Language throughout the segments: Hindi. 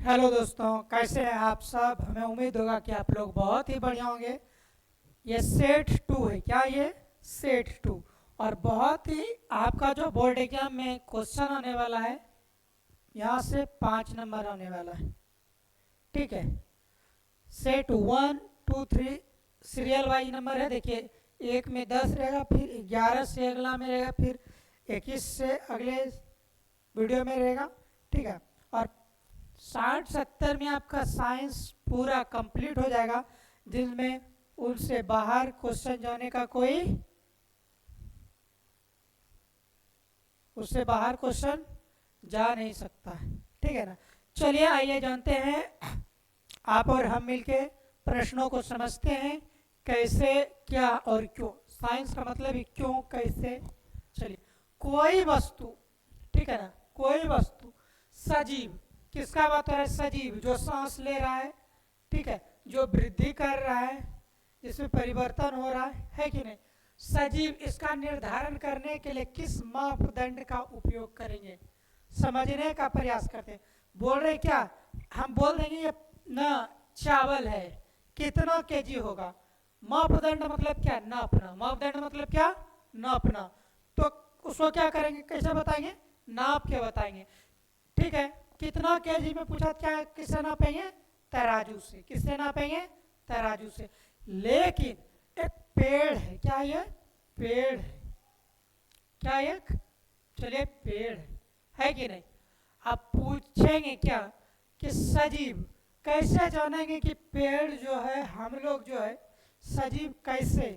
हेलो दोस्तों, कैसे हैं आप सब। हमें उम्मीद होगा कि आप लोग बहुत ही बढ़िया होंगे। ये सेट टू है क्या? ये सेट टू। और बहुत ही आपका जो बोर्ड एग्जाम में क्वेश्चन आने वाला है, यहाँ से 5 नंबर आने वाला है। ठीक है। सेट 1 2 3 सीरियल वाइज नंबर है। देखिए, एक में 10 रहेगा, फिर 11 से अगला में रहेगा, फिर 21 से अगले वीडियो में रहेगा। ठीक है। और 60 70 में आपका साइंस पूरा कंप्लीट हो जाएगा, जिसमें उससे बाहर क्वेश्चन जाने का कोई उससे बाहर क्वेश्चन जा नहीं सकता है। ठीक है ना। चलिए आइए जानते हैं, आप और हम मिलके प्रश्नों को समझते हैं, कैसे, क्या और क्यों। साइंस का मतलब ही क्यों, कैसे। चलिए, कोई वस्तु, ठीक है ना, कोई वस्तु सजीव, किसका बात हो रहा है? सजीव, जो सांस ले रहा है, ठीक है, जो वृद्धि कर रहा है, जिसमें परिवर्तन हो रहा है कि नहीं। सजीव, इसका निर्धारण करने के लिए किस मापदंड का उपयोग करेंगे, समझने का प्रयास करते हैं। बोल रहे क्या, हम बोल देंगे ये ना चावल है, कितना केजी होगा। मापदंड मतलब क्या? नापना। मापदंड मतलब क्या? नापना। तो उसको क्या करेंगे, कैसे बताएंगे? नाप के बताएंगे। ठीक है। कितना केजी में पूछा, क्या किससे नापेंगे? तराजू से। किससे नापेंगे? तराजू से। लेकिन एक पेड़ है, क्या ये पेड़ है? क्या एक, चलिए पेड़ है कि नहीं। आप पूछेंगे क्या कि सजीव, कैसे जानेंगे कि पेड़ जो है, हम लोग जो है सजीव कैसे।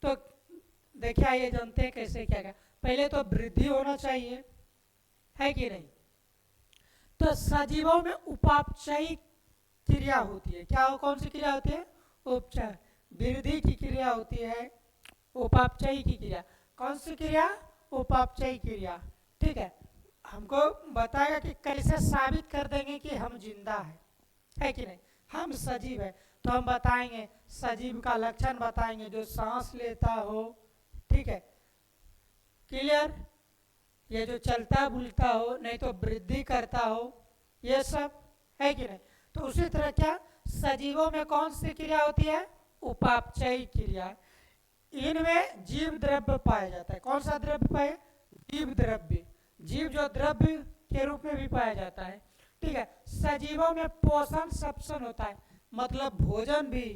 तो देखिए आइए जानते हैं कैसे क्या क्या। पहले तो वृद्धि होना चाहिए, है कि नहीं। तो सजीवों में उपापचयी क्रिया होती है। क्या, कौन सी क्रिया होती है? उपचय, वृद्धि की क्रिया होती है। उपापचयी की क्रिया, कौन सी क्रिया? उपापचयी क्रिया। ठीक है। हमको बताएगा कि कैसे साबित कर देंगे कि हम जिंदा है कि नहीं, हम सजीव है। तो हम बताएंगे, सजीव का लक्षण बताएंगे, जो सांस लेता हो, ठीक है, क्लियर, ये जो चलता बुलता हो, नहीं तो वृद्धि करता हो, ये सब, है कि नहीं। तो उसी तरह क्या, सजीवों में कौन सी क्रिया होती है? उपापचयी क्रिया। इनमें जीव द्रव्य पाया जाता है। कौन सा द्रव्य पाए? जीव द्रव्य। जीव जो द्रव्य के रूप में भी पाया जाता है। ठीक है। सजीवों में पोषण श्वसन होता है, मतलब भोजन भी,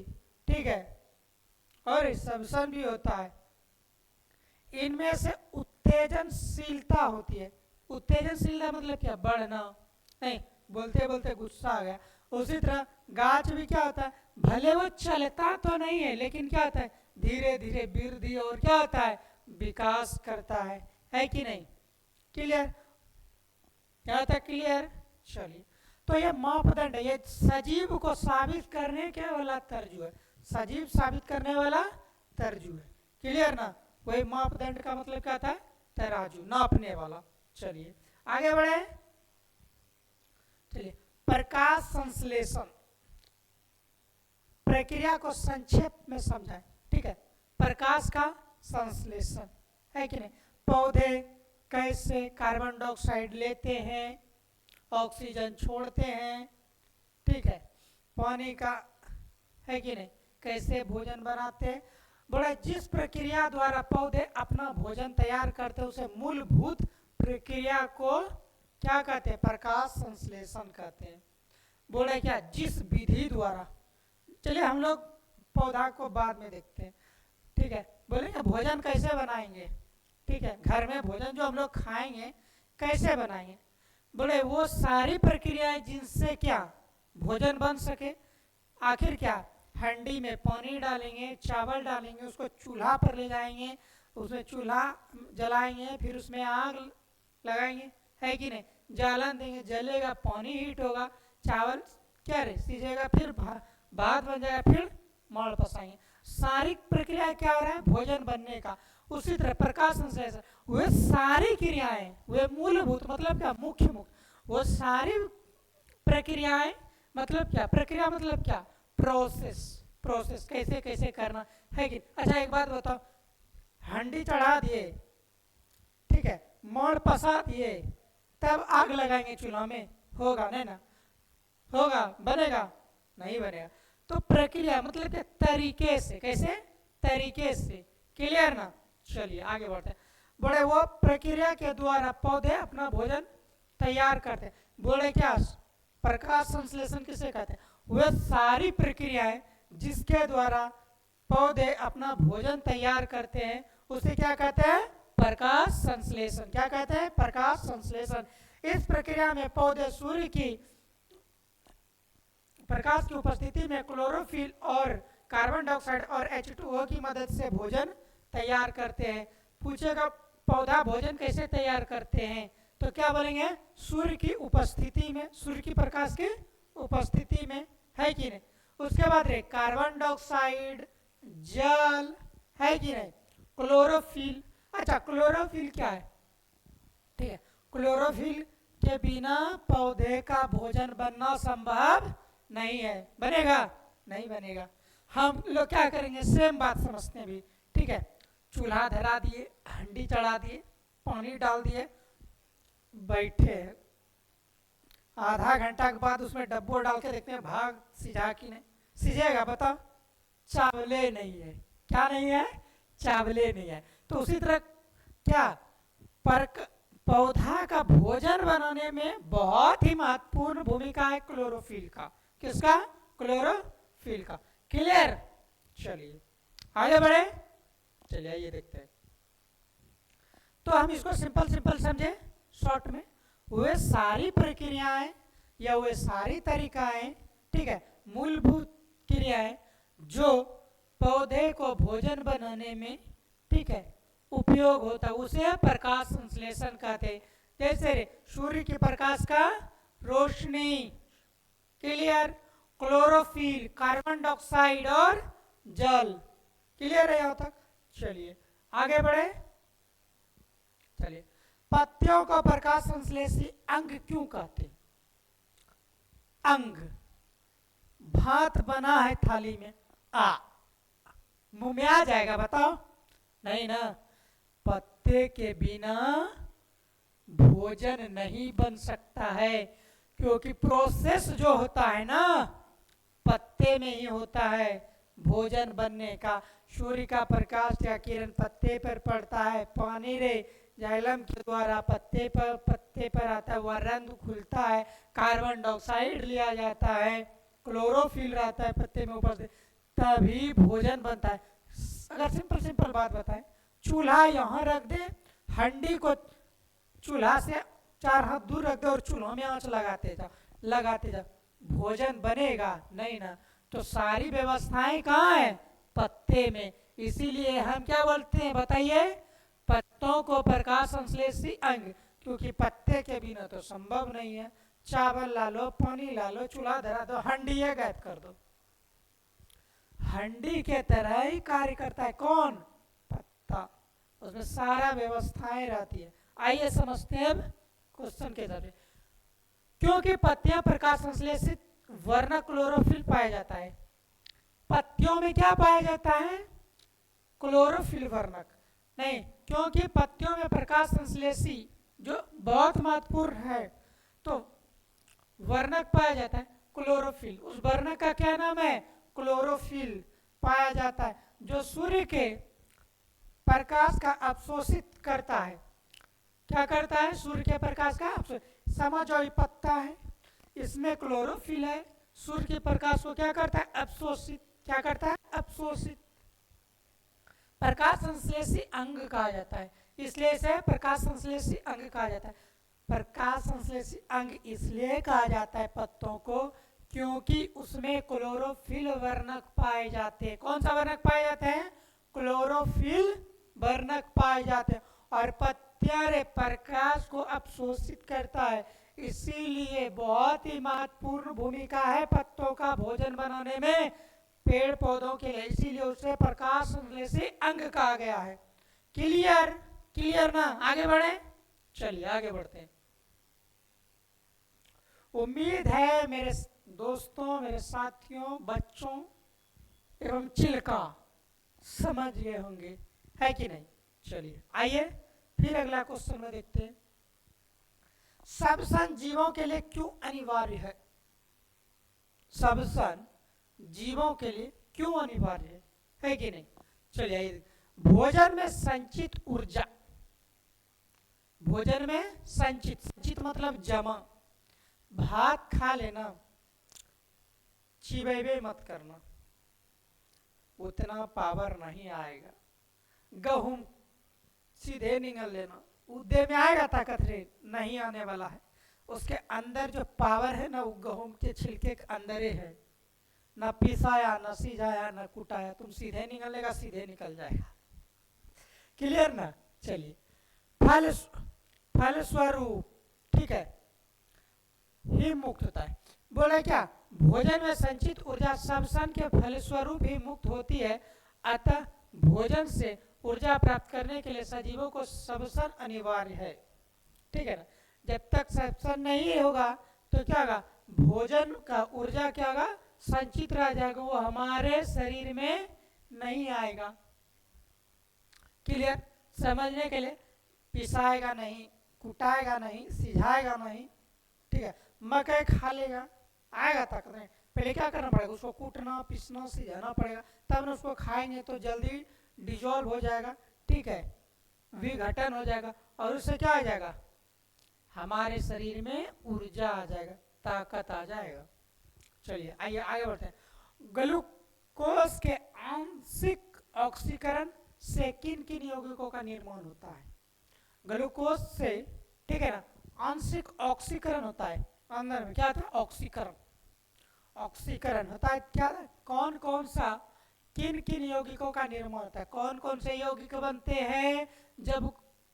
ठीक है, और श्वसन भी होता है। इनमें से उत्तेजनशीलता होती है। उत्तेजनशीलता मतलब क्या? बढ़ना। नहीं, बोलते बोलते गुस्सा आ गया। उसी तरह गाछ भी क्या होता है, भले वो चलता तो नहीं है, लेकिन क्या होता है, धीरे धीरे वृद्धि और क्या होता है, विकास करता है कि नहीं। क्लियर, यहाँ तक क्लियर। चलिए, तो ये मापदंड है, ये सजीव को साबित करने के वाला तर्जु है। सजीव साबित करने वाला तर्जु है। क्लियर ना। वही मापदंड का मतलब क्या था? तराजू, नापने वाला। चलिए आगे बढ़े। चलिए, प्रकाश संश्लेषण प्रक्रिया को संक्षेप में समझाएं। ठीक है। प्रकाश का संश्लेषण, है कि नहीं। पौधे कैसे कार्बन डाइऑक्साइड लेते हैं, ऑक्सीजन छोड़ते हैं, ठीक है, पानी का, है कि नहीं, कैसे भोजन बनाते हैं। बड़ा, जिस प्रक्रिया द्वारा पौधे अपना भोजन तैयार करते हैं, उसे मूलभूत प्रक्रिया को क्या कहते हैं? प्रकाश संश्लेषण कहते हैं। बोले क्या, जिस विधि द्वारा। चलिए हम लोग पौधा को बाद में देखते हैं। ठीक है। बोलेंगे भोजन कैसे बनाएंगे, ठीक है, घर में भोजन जो हम लोग खाएंगे कैसे बनाएंगे। बोले वो सारी प्रक्रियाएं जिनसे क्या भोजन बन सके। आखिर क्या, हंडी में पानी डालेंगे, चावल डालेंगे, उसको चूल्हा पर ले जाएंगे, उसमें चूल्हा जलाएंगे, फिर उसमें आग लगाएंगे, है कि नहीं, जालन देंगे, जलेगा, पानी हीट होगा, चावल क्या रे सीझेगा, फिर भात बन जाएगा, फिर माड़ पसाएंगे। सारी प्रक्रिया क्या हो रहा है? भोजन बनने का। उसी तरह प्रकाश संश्लेषण, वे सारी क्रियाएं, वे मूलभूत मतलब क्या, मुख्य मुख्य, वो सारी प्रक्रियाएं मतलब क्या, प्रक्रिया मतलब क्या, प्रोसेस। प्रोसेस कैसे कैसे करना, है कि। अच्छा एक बात बताओ, हंडी चढ़ा दिए, ठीक है, मोड़ पसा दिए, तब आग लगाएंगे चूल्हा में, होगा नहीं ना। होगा, बनेगा नहीं बनेगा। तो प्रक्रिया मतलब कि तरीके से, कैसे, तरीके से, क्लियर ना। चलिए आगे बढ़ते हैं। बड़े वो प्रक्रिया के द्वारा पौधे अपना भोजन तैयार करते हैं। बोले क्या, प्रकाश संश्लेषण किसे कहते हैं? वह सारी प्रक्रियाएं जिसके द्वारा पौधे अपना भोजन तैयार करते हैं उसे क्या कहते हैं? प्रकाश संश्लेषण। क्या कहते हैं? प्रकाश संश्लेषण। इस प्रक्रिया में पौधे सूर्य की प्रकाश की उपस्थिति में क्लोरोफिल और कार्बन डाइऑक्साइड और H2O की मदद से भोजन तैयार करते हैं। पूछेगा पौधा भोजन कैसे तैयार करते हैं, तो क्या बोलेंगे? सूर्य की उपस्थिति में, सूर्य की प्रकाश की उपस्थिति में, है कि नहीं। उसके बाद रे कार्बन डाइऑक्साइड, जल, है कि नहीं, क्लोरोफिल। अच्छा क्लोरोफिल क्या है? ठीक है, क्लोरोफिल के बिना पौधे का भोजन बनना संभव नहीं है। बनेगा? नहीं बनेगा। हम लोग क्या करेंगे, सेम बात समझते हैं भी। ठीक है, चूल्हा धरा दिए, हंडी चढ़ा दिए, पानी डाल दिए, बैठे, आधा घंटा के बाद उसमें डब्बो डाल के देखते हैं भाग सिझा कि नहीं। सिझेगा? बताओ। चावले नहीं है। क्या नहीं है? चावले नहीं है। तो उसी तरह क्या, पौधा का भोजन बनाने में बहुत ही महत्वपूर्ण भूमिका है क्लोरोफिल का। किसका? क्लोरोफिल का। क्लियर? चलिए आगे बढ़े। चलिए ये देखते हैं। तो हम इसको सिंपल सिंपल समझे शॉर्ट में। वे सारी प्रक्रियाएं या वे सारी तरीकाएं, ठीक है, मूलभूत क्रियाएं जो पौधे को भोजन बनाने में, ठीक है, उपयोग होता है उसे प्रकाश संश्लेषण कहते हैं। जैसे सूर्य की प्रकाश का रोशनी, क्लियर, क्लोरोफिल, कार्बन डाइऑक्साइड और जल। क्लियर है यहाँ तक? चलिए आगे बढ़े। चलिए, पत्तियों को प्रकाश संश्लेषी अंग क्यों कहते हैं? अंग, भात बना है थाली में, मुंह में आ जाएगा? बताओ। नहीं ना। पत्ते के बिना भोजन नहीं बन सकता है, क्योंकि प्रोसेस जो होता है ना पत्ते में ही होता है भोजन बनने का। सूर्य का प्रकाश या किरण पत्ते पर पड़ता है, पानी रे जाइलम के द्वारा पत्ते पर आता है, वह रंग खुलता है, कार्बन डाइऑक्साइड लिया जाता है, क्लोरोफिल रहता है पत्ते में ऊपर से, तभी भोजन बनता है। अगर सिंपल सिंपल बात बताएं, चूल्हा यहाँ रख दे, हंडी को चूल्हा से 4 हाथ दूर रख दे और चूल्हा में आंच लगाते जाओ, भोजन बनेगा नहीं ना। तो सारी व्यवस्थाएं कहाँ है? पत्ते में। इसीलिए हम क्या बोलते हैं बताइए? पत्तों को प्रकाश संश्लेषी अंग, क्योंकि पत्ते के बिना तो संभव नहीं है। चावल ला लो, पानी ला लो, चूल्हा धरा दो, हंडी है गायब कर दो, हंडी के तरह ही कार्य करता है। कौन? पत्ता। उसमें सारा व्यवस्थाएं रहती है। आइए समझते हैं अब क्वेश्चन के जरिए। क्योंकि पत्तियां प्रकाश संश्लेषित वर्णक क्लोरोफिल पाया जाता है। पत्तियों में क्या पाया जाता है? क्लोरोफिल वर्णक नहीं, क्योंकि पत्तियों में प्रकाश संश्लेषी जो बहुत महत्वपूर्ण है, तो वर्णक पाया जाता है क्लोरोफिल। उस वर्णक का क्या नाम है? क्लोरोफिल पाया जाता है, जो सूर्य के प्रकाश का अवशोषित करता है। क्या करता है? सूर्य के प्रकाश का अवशोषित। समझो, ये पत्ता है, इसमें क्लोरोफिल है, सूर्य के प्रकाश को क्या करता है? अवशोषित। क्या करता है? अवशोषित। प्रकाश संश्लेषी अंग कहा जाता है, इसलिए इसे प्रकाश संश्लेषी अंग कहा जाता है। प्रकाश संश्लेषी अंग इसलिए कहा जाता है पत्तों को, क्योंकि उसमें क्लोरोफिल वर्णक पाए जाते हैं। कौन सा वर्णक पाए जाते हैं? क्लोरोफिल वर्णक पाए जाते हैं। और पत्तियां प्रकाश को अवशोषित करता है, इसीलिए बहुत ही महत्वपूर्ण भूमिका है पत्तों का भोजन बनाने में पेड़ पौधों के लिए, इसीलिए उसे प्रकाश संश्लेषी अंग कहा गया है। क्लियर? क्लियर ना? आगे बढ़े। चलिए आगे बढ़ते हैं। उम्मीद है मेरे दोस्तों, मेरे साथियों, बच्चों एवं चिलका समझ गए होंगे, है कि नहीं? चलिए आइए फिर अगला क्वेश्चन में देखते हैं। श्वसन जीवों के लिए क्यों अनिवार्य है? श्वसन जीवों के लिए क्यों अनिवार्य है कि नहीं? चलिए, भोजन में संचित ऊर्जा, भोजन में संचित, संचित मतलब जमा। भात खा लेना, चिबेबे मत करना, उतना पावर नहीं आएगा। गेहूं सीधे निगल लेना, उद्दे में आएगा ताकत रे? नहीं आने वाला है। उसके अंदर जो पावर है ना, वो गेहूं के छिलके के अंदर ही है। ना पिसाया, ना सिझाया, ना कुटाया, तुम सीधे निकलेगा, सीधे निकल जाएगा। क्लियर ना? चलिए, फलस्वरूप, ठीक है, ही मुक्त होता है। बोले क्या? भोजन में संचित ऊर्जा श्वसन के फलस्वरूप ही मुक्त होती है। अतः भोजन से ऊर्जा प्राप्त करने के लिए सजीवों को श्वसन अनिवार्य है। ठीक है ना? जब तक श्वसन नहीं होगा तो क्या होगा? भोजन का ऊर्जा क्या होगा? संचित रह जाएगा, वो हमारे शरीर में नहीं आएगा। क्लियर? समझने के लिए, पिसाएगा नहीं, कुटाएगा नहीं, सिझाएगा नहीं, ठीक है, मकई खा लेगा, आएगा ताकत नहीं। पहले क्या करना पड़ेगा? उसको कूटना, पीसना, सिझाना पड़ेगा, तब ना उसको खाएंगे तो जल्दी डिजोल्व हो जाएगा, ठीक है, विघटन हो जाएगा, और उससे क्या आ जाएगा? हमारे शरीर में ऊर्जा आ जाएगा, ताकत आ जाएगा। चलिए आइए आगे बढ़ते हैं। ग्लूकोज के आंशिक ऑक्सीकरण से किन किन यौगिकों का निर्माण होता है? ग्लूकोज से, ठीक है ना, आंशिक ऑक्सीकरण होता है। अंदर में क्या था? ऑक्सीकरण, ऑक्सीकरण होता है। क्या? कौन कौन सा, किन किन यौगिकों का निर्माण होता है? कौन कौन से यौगिक बनते हैं जब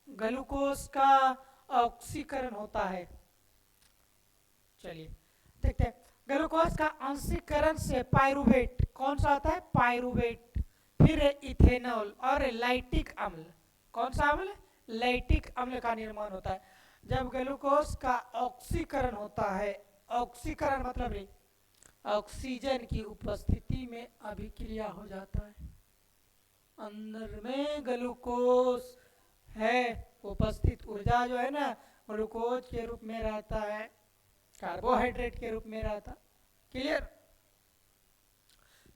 ग्लूकोज का ऑक्सीकरण होता है? चलिए देखते हैं। ग्लूकोज का आंशिकरण से पायरुवेट, कौन सा आता है? पायरुवेट, फिर इथेनॉल और लैक्टिक अम्ल। कौन सा अम्ल? लैक्टिक अम्ल का निर्माण होता है जब ग्लूकोज का ऑक्सीकरण होता है। ऑक्सीकरण मतलब ऑक्सीजन की उपस्थिति में अभिक्रिया हो जाता है। अंदर में ग्लूकोज है उपस्थित, ऊर्जा जो है ना ग्लूकोज के रूप में रहता है, कार्बोहाइड्रेट के रूप में रहता। क्लियर?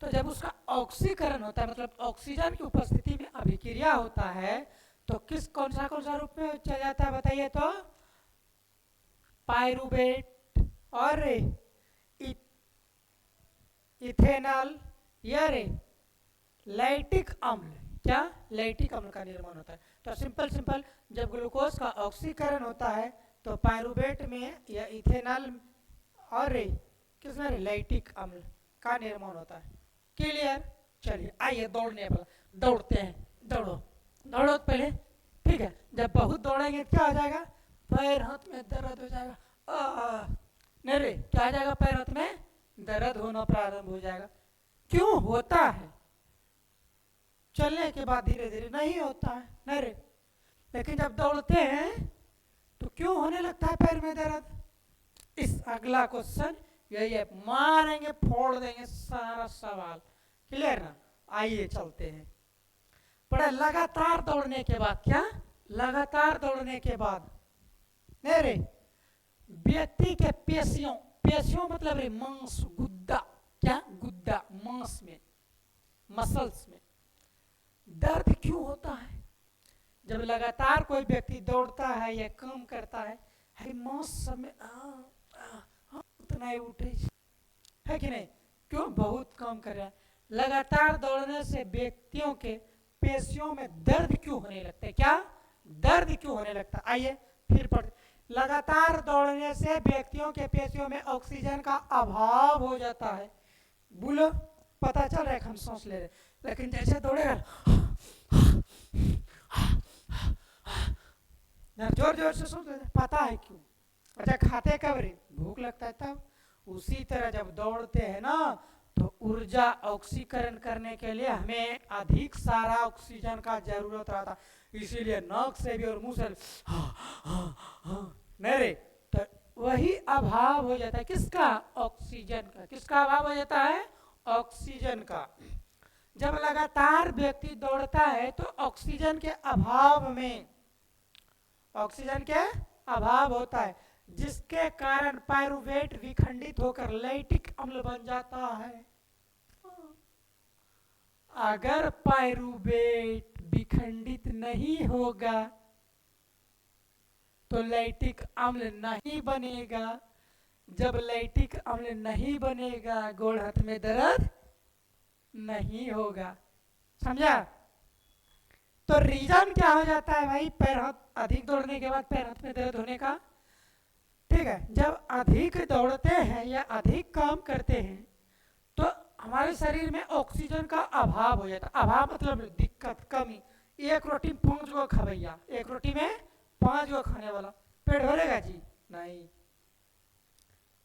तो जब उसका ऑक्सीकरण होता है, मतलब ऑक्सीजन की उपस्थिति में अभिक्रिया होता है, तो किस कौन सा रूप में चला जाता है बताइए तो? पायरुवेट और इथेनॉल या लैक्टिक अम्ल। क्या? लैक्टिक अम्ल का निर्माण होता है। तो सिंपल जब ग्लूकोज का ऑक्सीकरण होता है तो पायरुवेट में या इथेनॉल और किसमें? लैक्टिक अम्ल का निर्माण होता है। क्लियर? चलिए आइए दौड़ने पर दौड़ते हैं। दौड़ो दौड़ो पहले, ठीक है। जब बहुत दौड़ेंगे क्या हो जाएगा? पैर हाथ में दर्द हो जाएगा। नहीं रे, क्या आ जाएगा? पैर हाथ में दर्द होना प्रारंभ हो जाएगा। क्यों होता है? चलने के बाद धीरे धीरे नहीं होता है, नहीं रे, लेकिन जब दौड़ते हैं तो क्यों होने लगता है पैर में दर्द? इस अगला क्वेश्चन यही है, मारेंगे फोड़ देंगे सारा सवाल। क्लियर ना? आइए चलते हैं। बड़ा लगातार दौड़ने के बाद, क्या लगातार दौड़ने के बाद नहीं रे, व्यक्ति के पेशियों, पेशियों मतलब रे मांस, गुद्दा, क्या गुद्दा, मांस में, मसल्स में दर्द क्यों होता है? जब लगातार कोई व्यक्ति दौड़ता है या काम करता है, मांस सब में उतना ही उठे है कि नहीं? क्यों? बहुत काम कर रहा है। लगातार दौड़ने से व्यक्तियों के पेशियों में दर्द क्यों होने लगता है? क्या दर्द क्यों होने लगता है? आइए फिर पढ़। लगातार दौड़ने से व्यक्तियों के पेशियों में ऑक्सीजन का अभाव हो जाता है। बोलो, पता चल रहा है हम सांस ले रहे, लेकिन जैसे दौड़ेगा जोर जोर से सांस लेते, पता है क्यों? अच्छा, खाते कब रे? भूख लगता है तब। उसी तरह जब दौड़ते हैं ना तो ऊर्जा ऑक्सीकरण करने के लिए हमें अधिक सारा ऑक्सीजन का जरूरत रहता, इसीलिए नाक से भी और मुंह से नहीं रे, तो वही अभाव हो जाता है। किसका? ऑक्सीजन का। किसका अभाव हो जाता है? ऑक्सीजन का। जब लगातार व्यक्ति दौड़ता है तो ऑक्सीजन के अभाव में, ऑक्सीजन के अभाव होता है। जिसके कारण पायरुवेट विखंडित होकर लैक्टिक अम्ल बन जाता है। अगर पायरुवेट विखंडित नहीं होगा तो लैक्टिक अम्ल नहीं बनेगा। जब लैक्टिक अम्ल नहीं बनेगा गोड़ हाथ में दर्द नहीं होगा। समझा? तो रीजन क्या हो जाता है भाई पैर हाथ अधिक दौड़ने के बाद पैर हाथ में दर्द होने का? ठीक है, जब अधिक दौड़ते हैं या अधिक काम करते हैं तो हमारे शरीर में ऑक्सीजन का अभाव हो जाता है। अभाव मतलब दिक्कत, कमी। एक रोटी 5 गो खबैया, एक रोटी में 5 गो खाने वाला, पेट भरेगा जी? नहीं।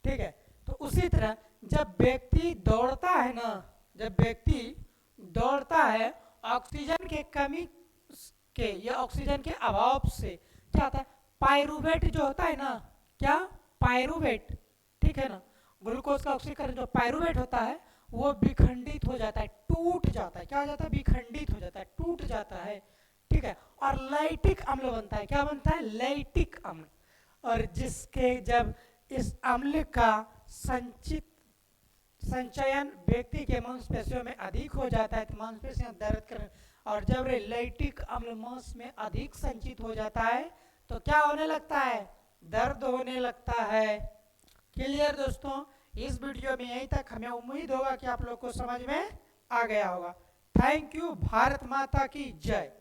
ठीक है, तो उसी तरह जब व्यक्ति दौड़ता है ना, जब व्यक्ति दौड़ता है ऑक्सीजन के कमी के या ऑक्सीजन के अभाव से क्या होता है, पायरुवेट जो होता है ना, क्या पायरुवेट, ठीक है ना, ग्लूकोज का ऑक्सीकरण जो पायरुवेट होता है वो विखंडित हो जाता है, टूट जाता है। क्या हो जाता है? विखंडित हो जाता है, टूट जाता है। ठीक है, और लैक्टिक अम्ल बनता है। क्या बनता है? लैक्टिक अम्ल। और जिसके जब इस अम्ल का संचयन व्यक्ति के मांसपेशियों में अधिक हो जाता है तो मांसपेशियां दर्द कर, और जब लैक्टिक अम्ल मांस में अधिक संचित हो जाता है तो क्या होने लगता है? दर्द होने लगता है। क्लियर दोस्तों? इस वीडियो में यहीं तक। हमें उम्मीद होगा कि आप लोग को समझ में आ गया होगा। Thank you. भारत माता की जय।